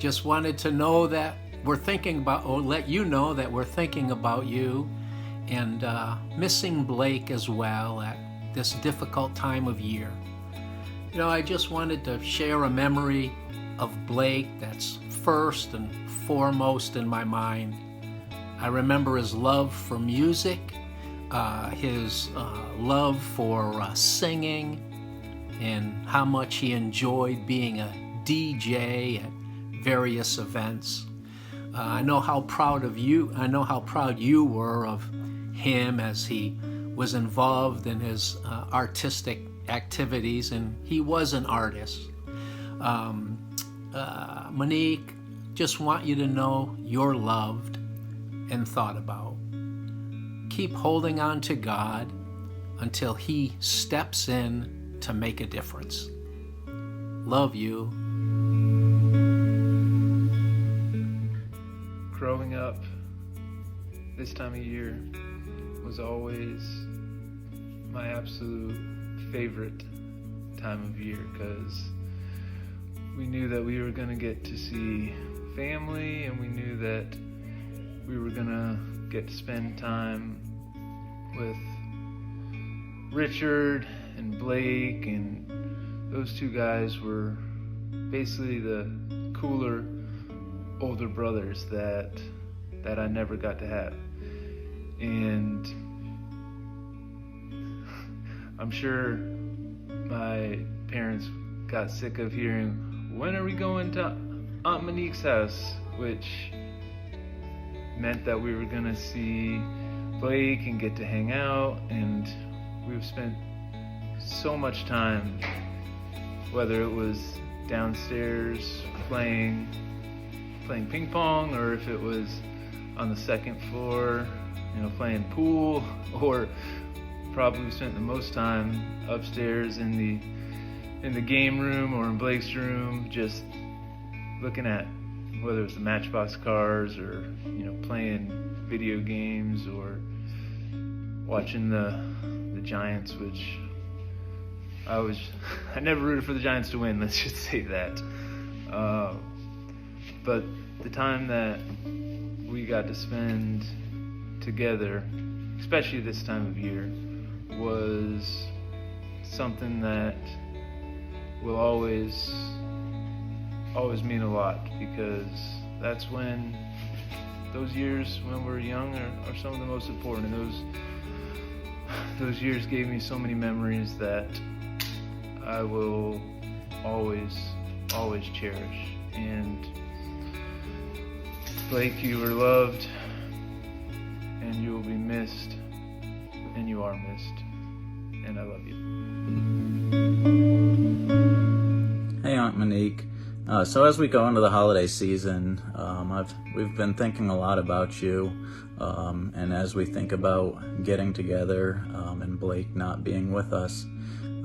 just wanted to know that we're thinking about, or let you know that we're thinking about you, and missing Blake as well at this difficult time of year. You know, I just wanted to share a memory of Blake that's first and foremost in my mind. I remember his love for music, his love for singing, and how much he enjoyed being a DJ at various events. I know how proud you were of him as he was involved in his artistic activities, and he was an artist. Monique, just want you to know you're loved and thought about. Keep holding on to God until He steps in to make a difference. Love you. Growing up this time of year was always my absolute favorite time of year, because we knew that we were going to get to see family, and we knew that we were going to get to spend time with Richard and Blake, and those two guys were basically the cooler older brothers that I never got to have. And I'm sure my parents got sick of hearing, when are we going to Aunt Monique's house? Which meant that we were gonna see Blake and get to hang out, and we've spent so much time, whether it was downstairs playing ping pong, or if it was on the second floor, playing pool, or probably spent the most time upstairs in the game room or in Blake's room, just looking at whether it was the Matchbox cars, or playing video games, or watching the Giants, which I never rooted for the Giants to win, let's just say that. But the time that we got to spend together, especially this time of year, was something that will always mean a lot, because that's when those years when we're young are some of the most important, and those years gave me so many memories that I will always cherish. And Blake, you were loved, and you will be missed, and you are missed, and I love you. Hey, Aunt Monique. So as we go into the holiday season, we've been thinking a lot about you, and as we think about getting together and Blake not being with us,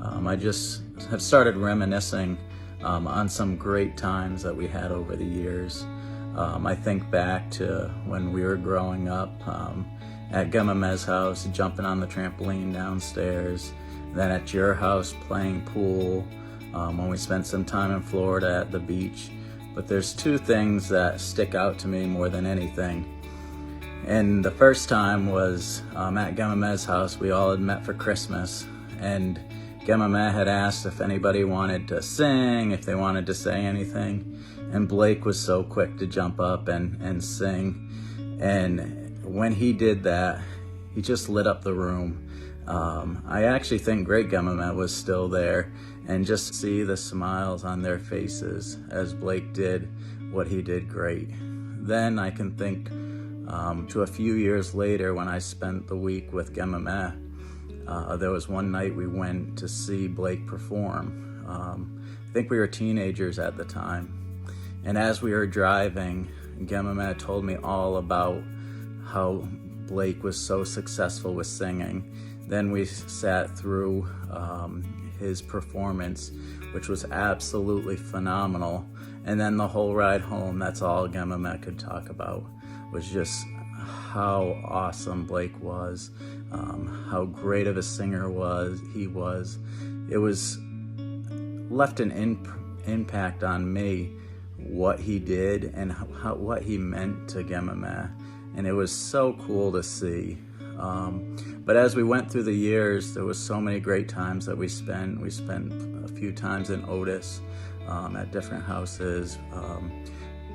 I just have started reminiscing on some great times that we had over the years. I think back to when we were growing up at Gemma's house, jumping on the trampoline downstairs, then at your house playing pool, when we spent some time in Florida at the beach. But there's two things that stick out to me more than anything. And the first time was at Gemma's house. We all had met for Christmas, and Gemma had asked if anybody wanted to sing, if they wanted to say anything, and Blake was so quick to jump up and sing. And when he did that, he just lit up the room. I actually think Great Gemma was still there, and just see the smiles on their faces as Blake did what he did great. Then I can think to a few years later when I spent the week with Gemma. There was one night we went to see Blake perform. I think we were teenagers at the time. And as we were driving, Gemma told me all about how Blake was so successful with singing. Then we sat through his performance, which was absolutely phenomenal. And then the whole ride home, that's all Gemma could talk about, was just how awesome Blake was, how great of a singer he was. It was left an impact on me what he did and what he meant to Gemma. And it was so cool to see. But as we went through the years, there was so many great times that we spent. We spent a few times in Otis at different houses.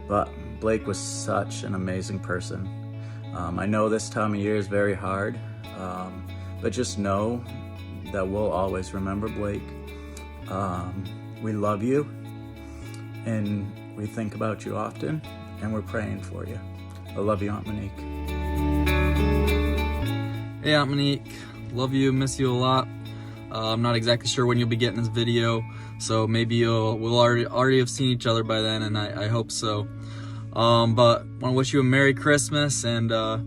But Blake was such an amazing person. I know this time of year is very hard, but just know that we'll always remember Blake. We love you, and we think about you often, and we're praying for you. I love you, Aunt Monique. Hey Aunt Monique, love you, miss you a lot. I'm not exactly sure when you'll be getting this video, so maybe we'll already have seen each other by then, and I hope so. But I want to wish you a Merry Christmas, and my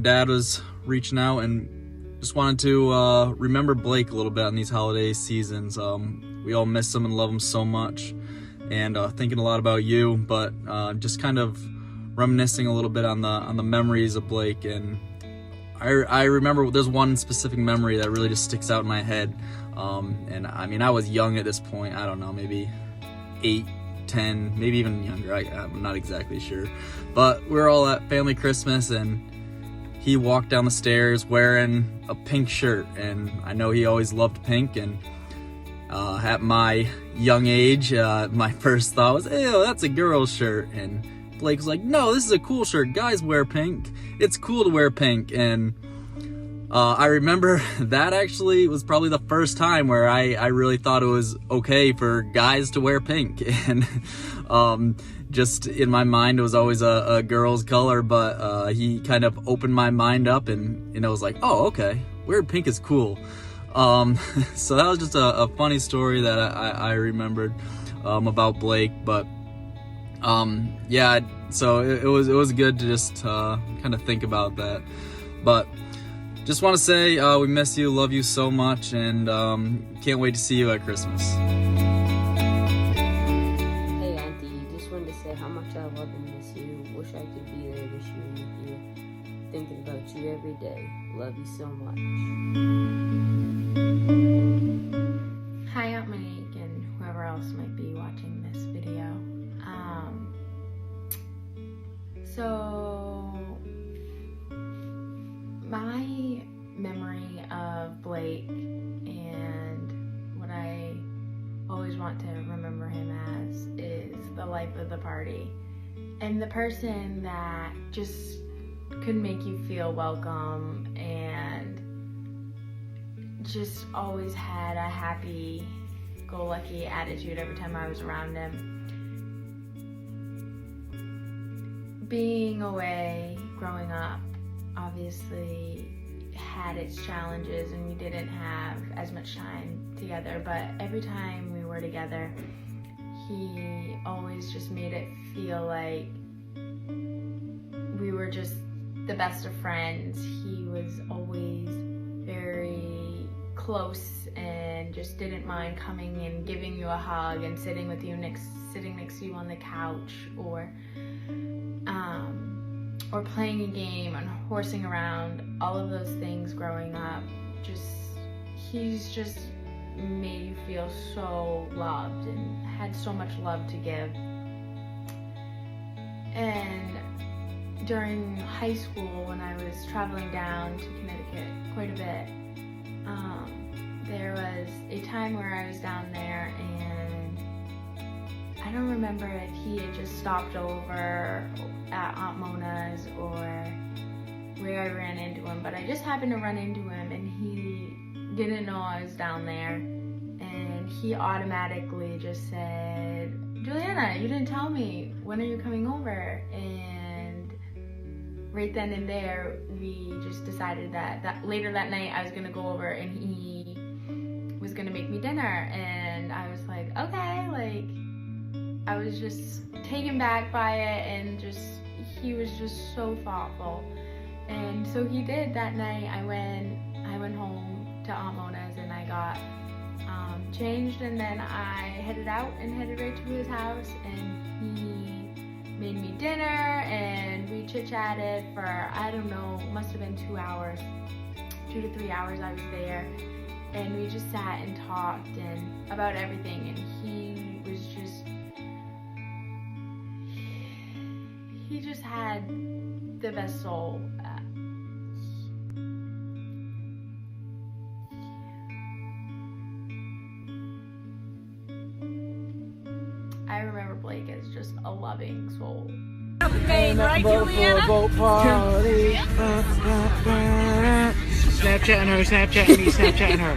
dad was reaching out and just wanted to remember Blake a little bit on these holiday seasons. We all miss him and love him so much, and thinking a lot about you, but just kind of reminiscing a little bit on the memories of Blake. And I remember there's one specific memory that really just sticks out in my head. And I mean, I was young at this point. I don't know, maybe 8, 10, maybe even younger. I'm not exactly sure. But we were all at family Christmas, and he walked down the stairs wearing a pink shirt. And I know he always loved pink. And at my young age, my first thought was, ew, that's a girl's shirt. And Blake was like, no, this is a cool shirt. Guys wear pink. It's cool to wear pink. And I remember that actually was probably the first time where I really thought it was okay for guys to wear pink. And just in my mind, it was always a girl's color, but he kind of opened my mind up, and I was like, oh, okay, wearing pink is cool. So that was just a funny story that I remembered about Blake. But yeah, so it was good to just kind of think about that. But just want to say we miss you, love you so much, and can't wait to see you at Christmas. Hey Auntie, just wanted to say how much I love and miss you. Wish I could be there this year with you. Thinking about you every day. Love you so much. Hi Aunt Monique and whoever else might be watching this video. So my memory of Blake and what I always want to remember him as is the life of the party and the person that just could make you feel welcome and just always had a happy-go-lucky attitude every time I was around him. Being away, growing up, obviously had its challenges, and we didn't have as much time together, but every time we were together, he always just made it feel like we were just the best of friends. He was always very close and just didn't mind coming and giving you a hug and sitting next to you on the couch, or playing a game and horsing around. All of those things growing up, he's just made you feel so loved and had so much love to give. And during high school, when I was traveling down to Connecticut quite a bit, there was a time where I was down there, and I don't remember if he had just stopped over at Aunt Mona's or where I ran into him, but I just happened to run into him, and he didn't know I was down there, and he automatically just said, Juliana, you didn't tell me, when are you coming over? And right then and there, we just decided that later that night I was gonna go over and he was gonna make me dinner, and I was like, okay, like, I was just taken back by it, and he was just so thoughtful. And so he did. That night I went home to Aunt Mona's, and I got changed, and then I headed out and headed right to his house, and he made me dinner, and we chit-chatted for, I don't know, must have been 2 hours, 2 to 3 hours I was there, and we just sat and talked and about everything, and he was just he just had the best soul. I remember Blake as just a loving soul. Right, Juliana? Snapchatting her, Snapchatting me, Snapchatting her.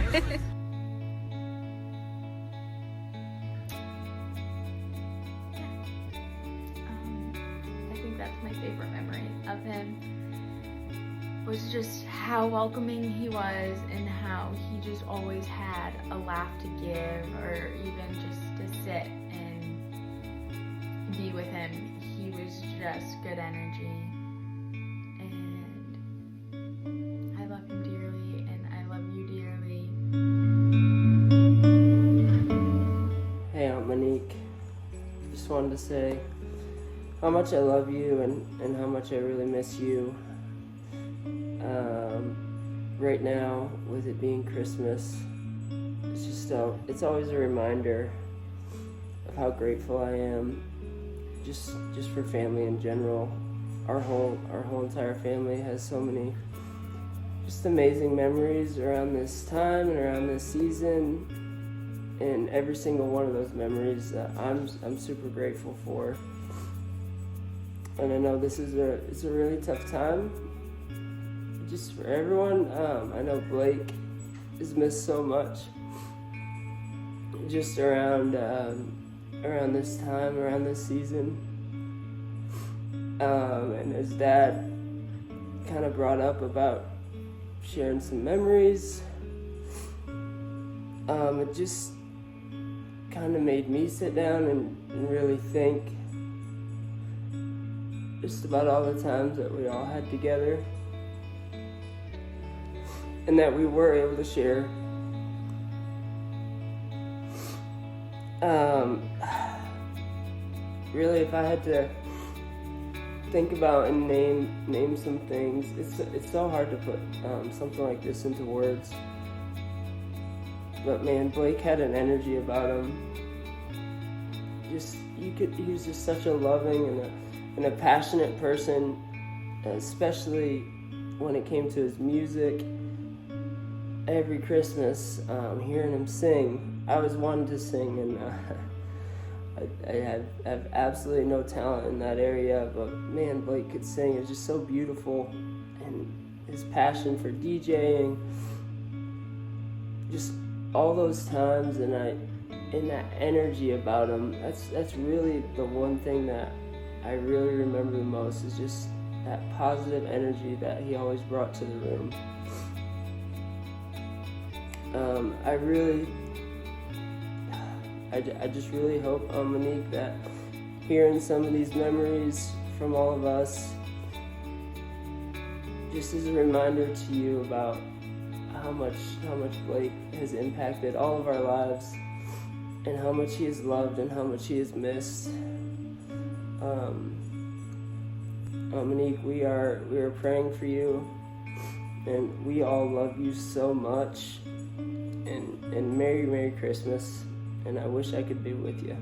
I think that's my favorite memory of him, was just how welcoming he was and how he just always had a laugh to give, or even just to sit and be with him. He was just good energy, and I love him dearly, and I love you dearly. Hey Aunt Monique, just wanted to say how much I love you and how much I really miss you. Right now, with it being Christmas, it's always a reminder of how grateful I am just for family in general. Our whole entire family has so many just amazing memories around this time and around this season, and every single one of those memories I'm super grateful for. And I know it's a really tough time just for everyone. I know Blake is missed so much just around this time, around this season. And his dad kind of brought up about sharing some memories. It just kind of made me sit down and really think just about all the times that we all had together, and that we were able to share. Really, if I had to think about and name some things, it's so hard to put something like this into words. But man, Blake had an energy about him. He was just such a loving and a passionate person, especially when it came to his music. Every Christmas, hearing him sing, I was wanting to sing, and I have absolutely no talent in that area, but man, Blake could sing. It was just so beautiful, and his passion for DJing, just all those times, and that energy about him. That's really the one thing that I really remember the most, is just that positive energy that he always brought to the room. I just really hope, Monique, that hearing some of these memories from all of us just is a reminder to you about how much Blake has impacted all of our lives, and how much he is loved and how much he is missed. Monique, we are praying for you, and we all love you so much. And Merry Christmas, and I wish I could be with you.